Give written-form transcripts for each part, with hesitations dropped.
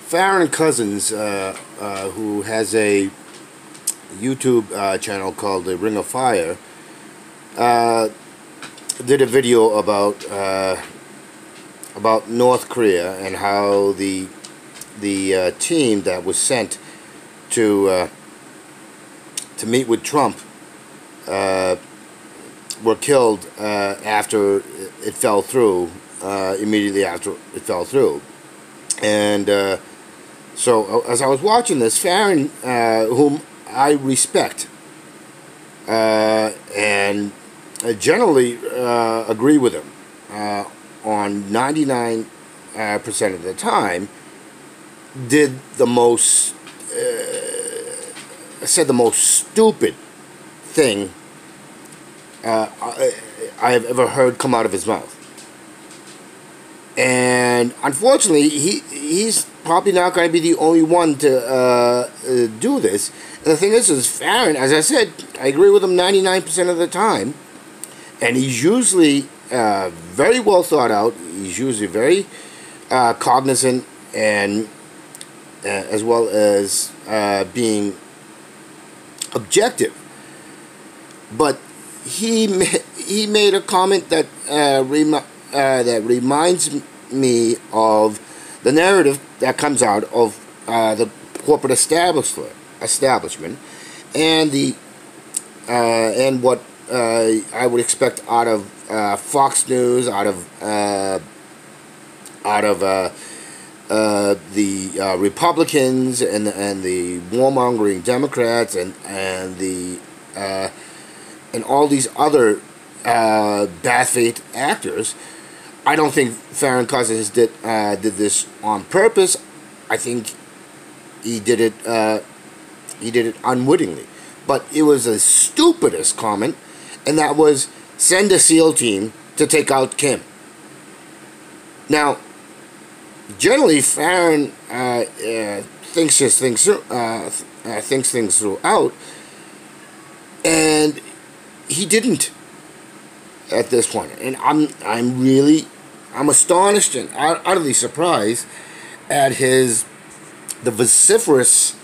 Farron Cousins, who has a YouTube channel called The Ring of Fire, did a video about North Korea and how the team that was sent to meet with Trump were killed after it fell through, immediately after it fell through. And so as I was watching this, Farron, whom I respect and generally agree with him on 99% of the time, did the most, said the most stupid thing I have ever heard come out of his mouth. And unfortunately, he's probably not going to be the only one to do this. And the thing is Farron, as I said, I agree with him 99% of the time. And he's usually very well thought out. He's usually very cognizant, and as well as being objective. But he made a comment that that reminds me of the narrative that comes out of the corporate establishment, and what I would expect out of Fox News, out of the Republicans and the warmongering Democrats and all these other bad faith actors. I don't think Farron Cousins did this on purpose. I think he did it unwittingly. But it was the stupidest comment, and that was send a SEAL team to take out Kim. Now, generally, Farron thinks things through out, and he didn't at this point. And I'm astonished and utterly surprised at the vociferous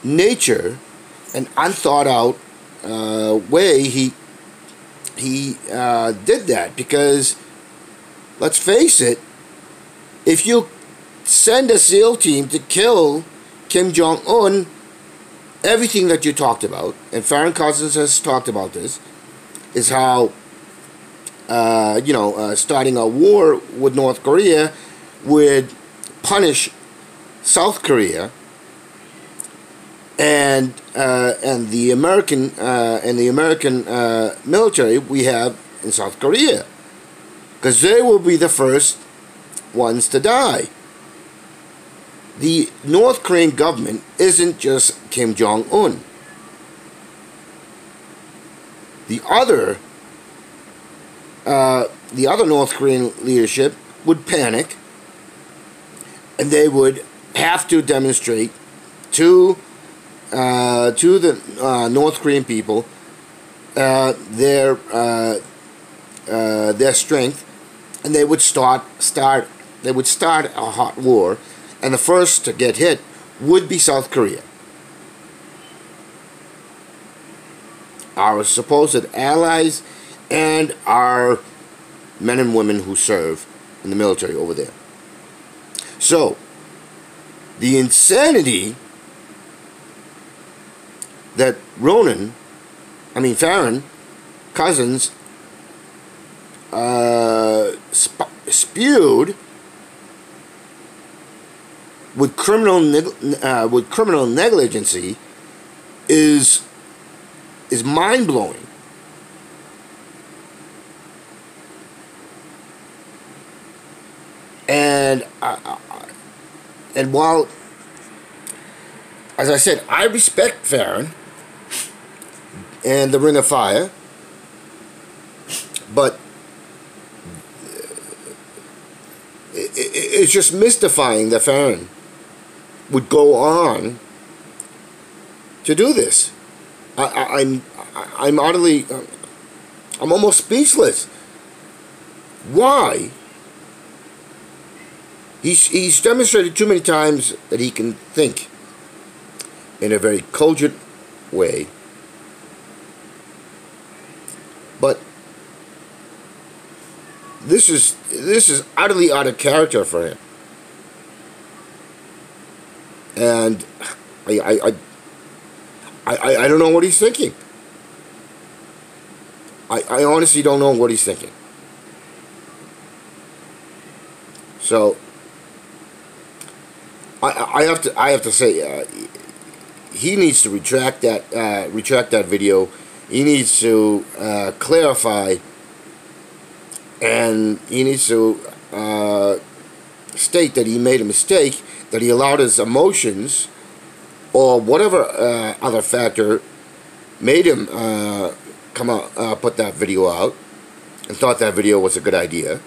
nature and unthought out way he did that. Because let's face it, if you send a SEAL team to kill Kim Jung Un, everything that you talked about, and Farron Cousins has talked about this, is how starting a war with North Korea would punish South Korea and the American military we have in South Korea, because they will be the first ones to die. The North Korean government isn't just Kim Jong Un. The other North Korean leadership would panic, and they would have to demonstrate to the North Korean people their strength, and they would start a hot war, and the first to get hit would be South Korea, our supposed allies and our men and women who serve in the military over there. So the insanity that Farron Cousins spewed with criminal negligency is mind-blowing. And while, as I said, I respect Farron and the Ring of Fire, but it's just mystifying that Farron would go on to do this. I'm utterly, I'm almost speechless. Why He's demonstrated too many times that he can think in a very cogent way, but this is utterly out of character for him, and I don't know what he's thinking. I honestly don't know what he's thinking. So I have to say, he needs to retract that video. He needs to clarify, and he needs to state that he made a mistake, that he allowed his emotions or whatever other factor made him come out, put that video out, and thought that video was a good idea.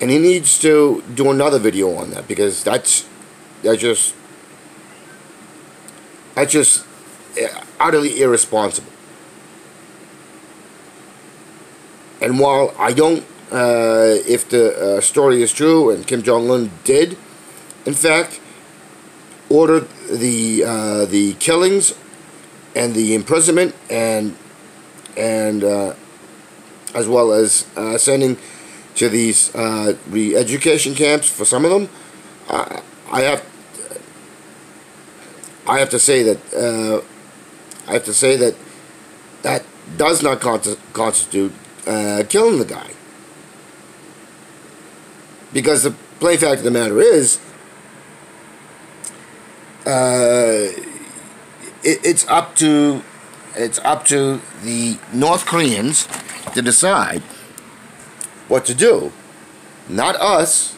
And he needs to do another video on that, because that's just utterly irresponsible. And while I don't, if the story is true and Kim Jung Un did, in fact, order the killings and the imprisonment and as well as sending to these re-education camps for some of them, I have to say that that does not constitute killing the guy, because the plain fact of the matter is, it's up to the North Koreans to decide what to do, not us.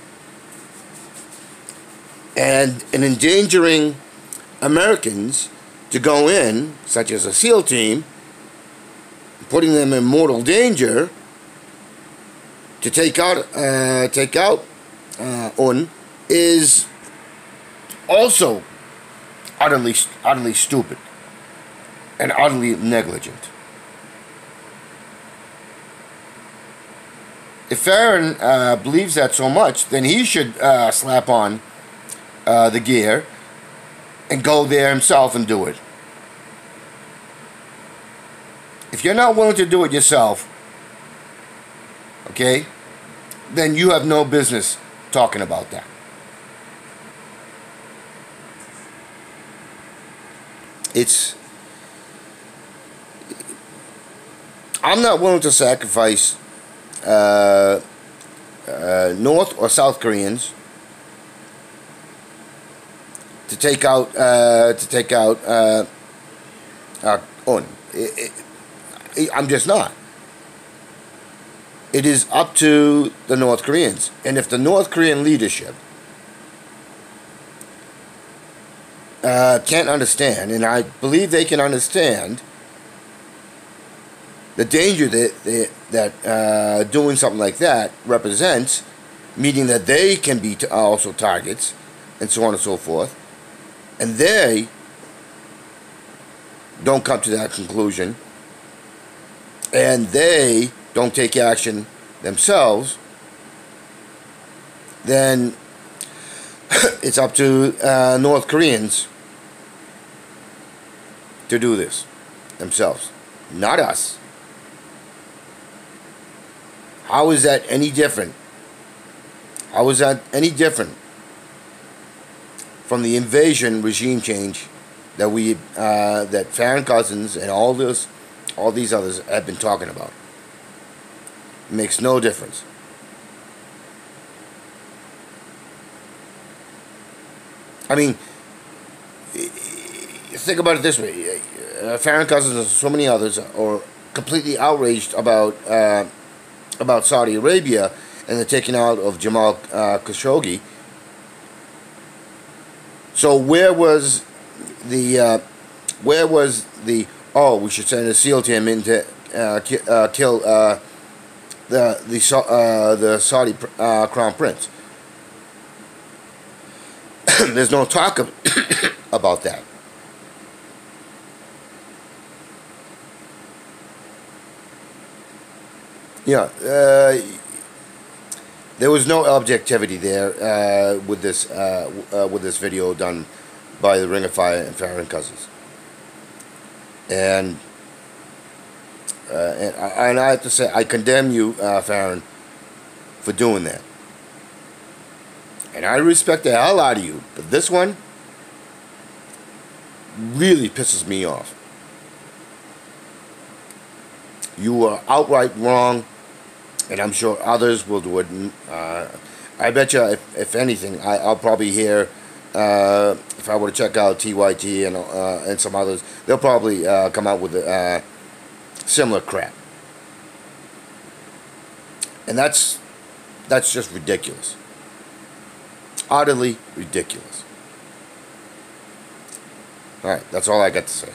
And in endangering Americans to go in, such as a SEAL team, putting them in mortal danger to take out Un, is also utterly stupid and utterly negligent. If Farron believes that so much, then he should slap on the gear and go there himself and do it. If you're not willing to do it yourself, okay, then you have no business talking about that. I'm not willing to sacrifice North or South Koreans to take out Un. I'm just not. It is up to the North Koreans, and if the North Korean leadership can't understand, and I believe they can understand the danger that doing something like that represents, meaning that they can be also targets, and so on and so forth, and they don't come to that conclusion, and they don't take action themselves, then it's up to North Koreans to do this themselves, not us. How is that any different? How is that any different from the invasion regime change that that Farron Cousins and all these others have been talking about? It makes no difference. I mean, think about it this way: Farron Cousins and so many others are completely outraged about Saudi Arabia and the taking out of Jamal Khashoggi. So where was the we should send a SEAL team in to kill the Saudi Crown Prince? There's no talk about that. Yeah, There was no objectivity there with this video done by the Ring of Fire and Farron cousins. And I have to say, I condemn you, Farron, for doing that. And I respect the hell out of you, but this one really pisses me off. You are outright wrong, and I'm sure others will do it. I bet you, if anything, I'll probably hear, if I were to check out TYT and some others, they'll probably come out with similar crap. And that's just ridiculous. Utterly ridiculous. Alright, that's all I got to say.